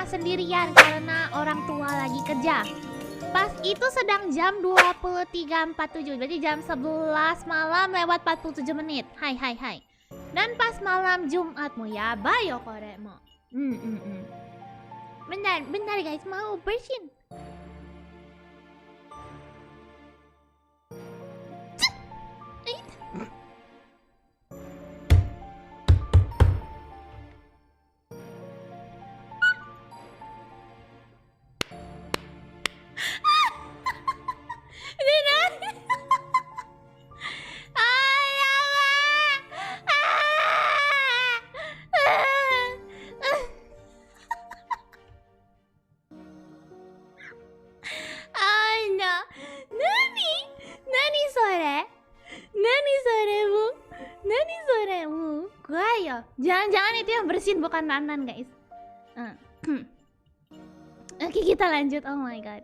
sendirian karena orang tua lagi kerja. Pas itu sedang jam 23.47, berarti jam 11 malam lewat 47 menit. Hai. Dan pas malam Jumatmu ya, bayo koremo. Bentar guys, mau bersin. Jangan-jangan itu yang bersin bukan Nanan guys. Oke, kita lanjut. Oh my god.